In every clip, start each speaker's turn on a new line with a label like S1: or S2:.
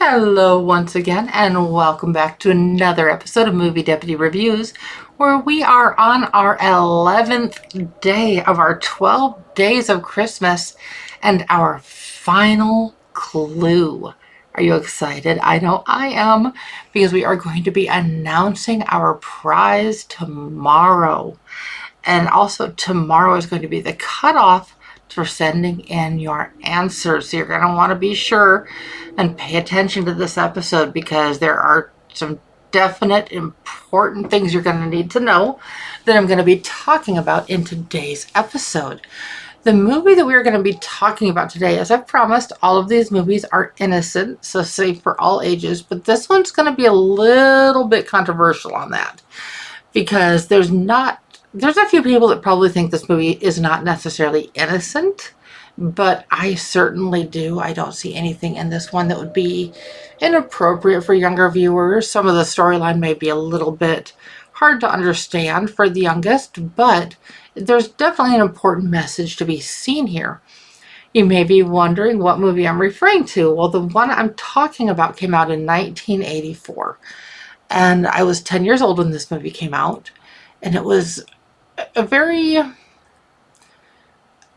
S1: Hello once again, and welcome back to another episode of Movie Deputy Reviews, where we are on our 11th day of our 12 days of Christmas and our final clue. Are you excited? I know I am, because we are going to be announcing our prize tomorrow. And also tomorrow is going to be the cutoff for sending in your answers. So you're going to want to be sure and pay attention to this episode, because there are some definite important things you're going to need to know that I'm going to be talking about in today's episode. The movie that we're going to be talking about today, as I've promised, all of these movies are innocent, so safe for all ages, but this one's going to be a little bit controversial on that, because there's a few people that probably think this movie is not necessarily innocent, but I certainly do. I don't see anything in this one that would be inappropriate for younger viewers. Some of the storyline may be a little bit hard to understand for the youngest, but there's definitely an important message to be seen here. You may be wondering what movie I'm referring to. Well, the one I'm talking about came out in 1984, and I was 10 years old when this movie came out, and it was a very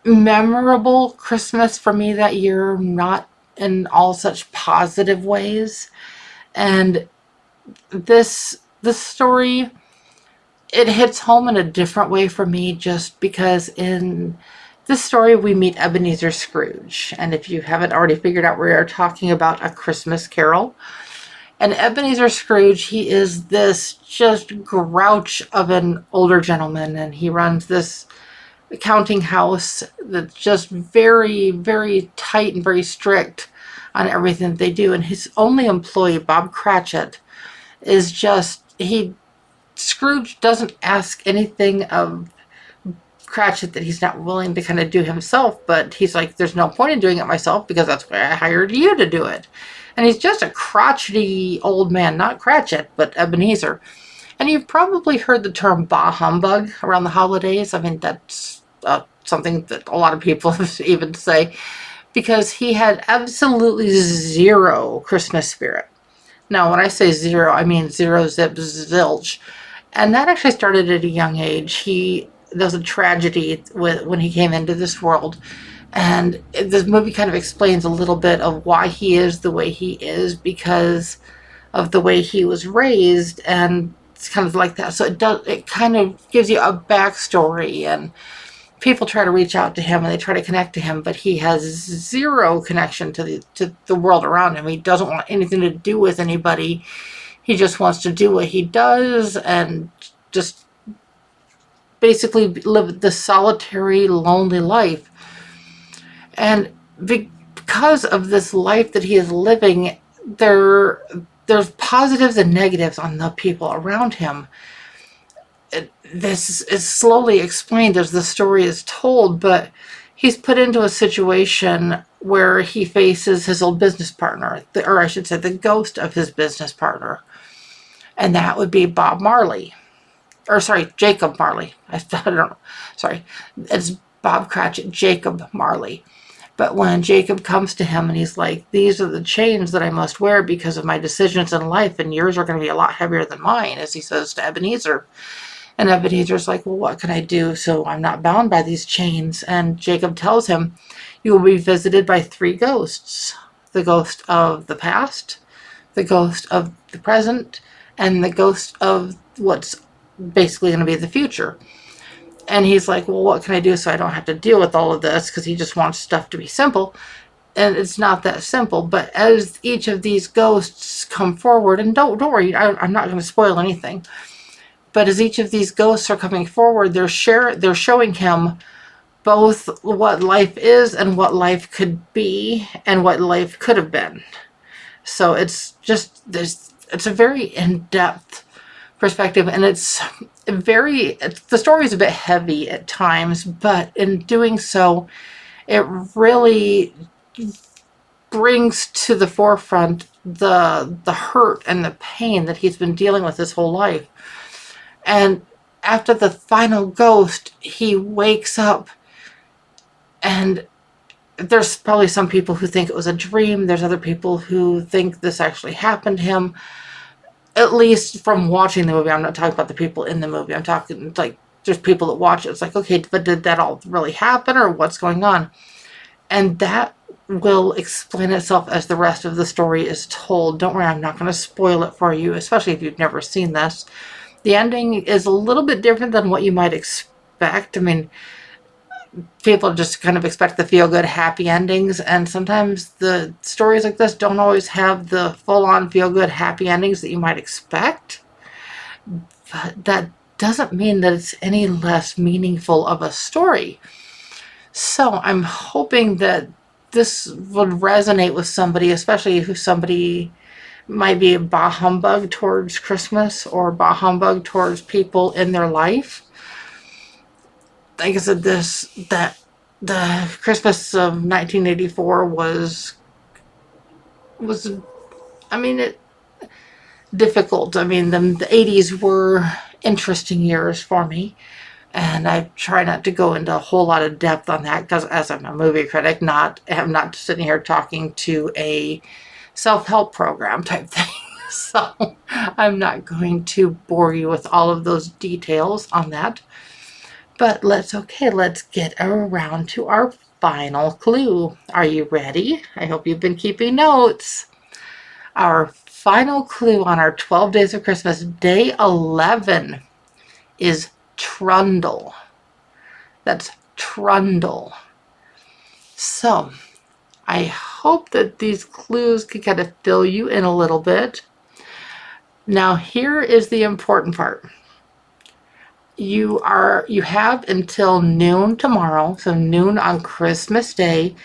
S1: memorable Christmas for me that year, not in all such positive ways. And this story, it hits home in a different way for me, just because in this story we meet Ebenezer Scrooge. And if you haven't already figured out, we are talking about A Christmas Carol. And Ebenezer Scrooge, he is this just grouch of an older gentleman, and he runs this counting house that's just very, very tight and very strict on everything that they do. And his only employee, Bob Cratchit, is just, Scrooge doesn't ask anything of Cratchit that he's not willing to kind of do himself, but he's like, there's no point in doing it myself, because that's why I hired you to do it. And he's just a crotchety old man, not Cratchit, but Ebenezer. And you've probably heard the term bah humbug around the holidays. I mean, that's something that a lot of people even say, because he had absolutely zero Christmas spirit. Now, when I say zero, I mean zero, zip, zilch. And that actually started at a young age. There was a tragedy when he came into this world. And this movie kind of explains a little bit of why he is the way he is, because of the way he was raised. And it's kind of like that. So it kind of gives you a backstory, and people try to reach out to him and they try to connect to him, but he has zero connection to the world around him. He doesn't want anything to do with anybody. He just wants to do what he does and just basically live this solitary, lonely life. And because of this life that he is living, there's positives and negatives on the people around him. This is slowly explained as the story is told, but he's put into a situation where he faces his old business partner, or I should say the ghost of his business partner. And that would be Bob Marley. Or sorry, Jacob Marley. I don't know. Sorry. It's Bob Cratchit, Jacob Marley. But when Jacob comes to him and he's like, these are the chains that I must wear because of my decisions in life, and yours are going to be a lot heavier than mine, as he says to Ebenezer. And Ebenezer's like, well, what can I do so I'm not bound by these chains? And Jacob tells him, you will be visited by three ghosts. The ghost of the past, the ghost of the present, and the ghost of what's basically going to be the future. And he's like, well, what can I do so I don't have to deal with all of this? Because he just wants stuff to be simple. And it's not that simple. But as each of these ghosts come forward, and don't worry, I'm not going to spoil anything. But as each of these ghosts are coming forward, they're showing him both what life is and what life could be and what life could have been. So it's a very in-depth perspective, and the story is a bit heavy at times, but in doing so, it really brings to the forefront the hurt and the pain that he's been dealing with his whole life. And after the final ghost, he wakes up and there's probably some people who think it was a dream. There's other people who think this actually happened to him. At least from watching the movie, I'm not talking about the people in the movie. I'm talking like there's people that watch it. It's like, okay, but did that all really happen or what's going on? And that will explain itself as the rest of the story is told. Don't worry, I'm not going to spoil it for you, especially if you've never seen this. The ending is a little bit different than what you might expect. I mean, people just kind of expect the feel-good, happy endings, and sometimes the stories like this don't always have the full-on feel-good, happy endings that you might expect. But that doesn't mean that it's any less meaningful of a story. So I'm hoping that this would resonate with somebody, especially who somebody might be a bah humbug towards Christmas or bah humbug towards people in their life. Like I said, the Christmas of 1984 was I mean, difficult. I mean, the 80s were interesting years for me. And I try not to go into a whole lot of depth on that because as I'm a movie critic, I'm not sitting here talking to a self-help program type thing. So I'm not going to bore you with all of those details on that. But let's get around to our final clue. Are you ready? I hope you've been keeping notes. Our final clue on our 12 Days of Christmas, day 11, is trundle. That's trundle. So I hope that these clues can kind of fill you in a little bit. Now here is the important part. You have until noon tomorrow, so noon on Christmas Day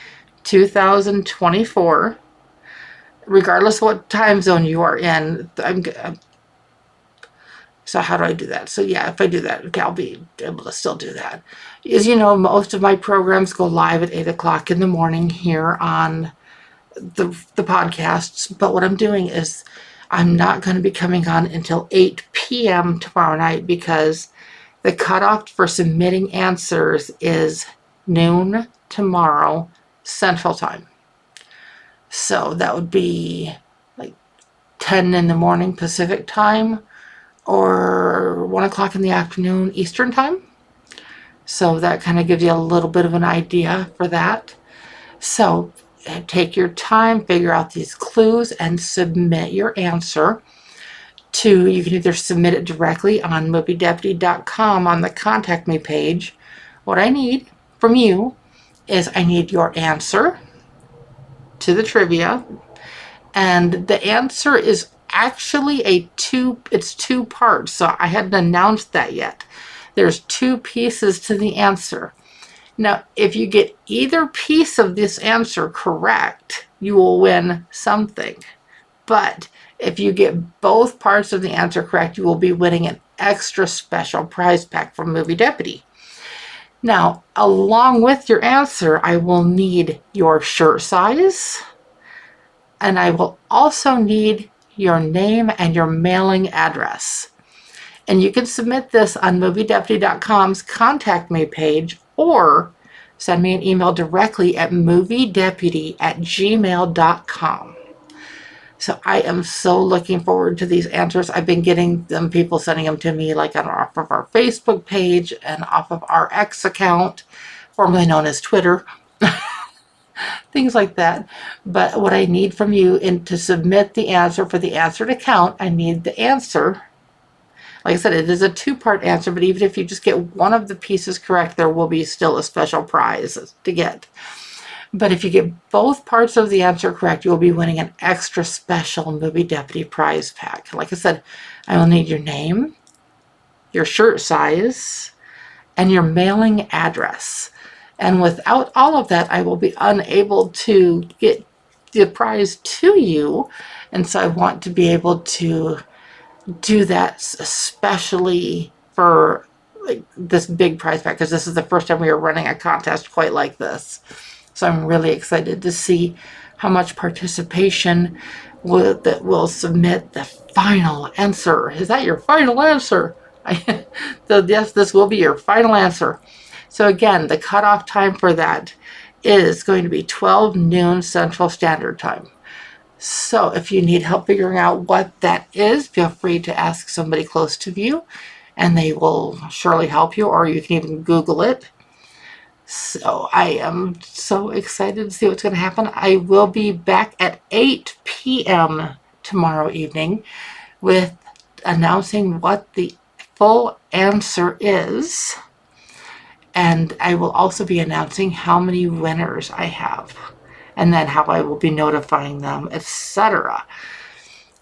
S1: 2024, regardless of what time zone you are in. So how do I do that? So yeah, if I do that, okay, I'll be able to still do that. As you know, most of my programs go live at 8 o'clock in the morning here on the podcasts. But what I'm doing is I'm not going to be coming on until 8 p.m. tomorrow night because the cutoff for submitting answers is noon tomorrow Central Time. So that would be like 10 in the morning Pacific Time, or 1 o'clock in the afternoon Eastern Time. So that kind of gives you a little bit of an idea for that. So take your time, figure out these clues, and submit your answer you can either submit it directly on moviedeputy.com on the Contact Me page. What I need from you is I need your answer to the trivia. And the answer is actually it's two parts, so I hadn't announced that yet. There's two pieces to the answer. Now, if you get either piece of this answer correct, you will win something. But if you get both parts of the answer correct, you will be winning an extra special prize pack from Movie Deputy. Now, along with your answer, I will need your shirt size, and I will also need your name and your mailing address. And you can submit this on moviedeputy.com's Contact Me page, or send me an email directly at moviedeputy@gmail.com. So I am so looking forward to these answers. I've been getting them, people sending them to me like off of our Facebook page and off of our X account, formerly known as Twitter. Things like that. But what I need from you to submit the answer for the answer to count, I need the answer. Like I said, it is a two-part answer, but even if you just get one of the pieces correct, there will be still a special prize to get. But if you get both parts of the answer correct, you will be winning an extra special Movie Deputy prize pack. Like I said, I will need your name, your shirt size, and your mailing address. And without all of that, I will be unable to get the prize to you. And so I want to be able to do that especially for like this big prize pack, because this is the first time we are running a contest quite like this. So I'm really excited to see how much participation will submit the final answer. Is that your final answer? So yes, this will be your final answer. So again, the cutoff time for that is going to be 12 noon Central Standard Time. So if you need help figuring out what that is, feel free to ask somebody close to you and they will surely help you, or you can even Google it. So I am so excited to see what's going to happen. I will be back at 8 p.m. tomorrow evening with announcing what the full answer is. And I will also be announcing how many winners I have and then how I will be notifying them, etc.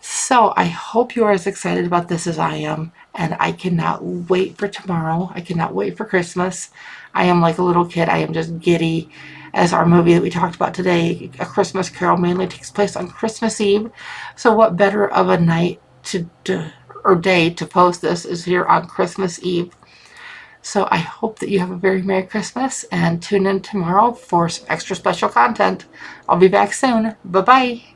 S1: So I hope you are as excited about this as I am, and I cannot wait for tomorrow. I cannot wait for Christmas. I am like a little kid. I am just giddy, as our movie that we talked about today, A Christmas Carol, mainly takes place on Christmas Eve. So what better of a night or day to post this is here on Christmas Eve. So I hope that you have a very Merry Christmas and tune in tomorrow for some extra special content. I'll be back soon. Bye-bye.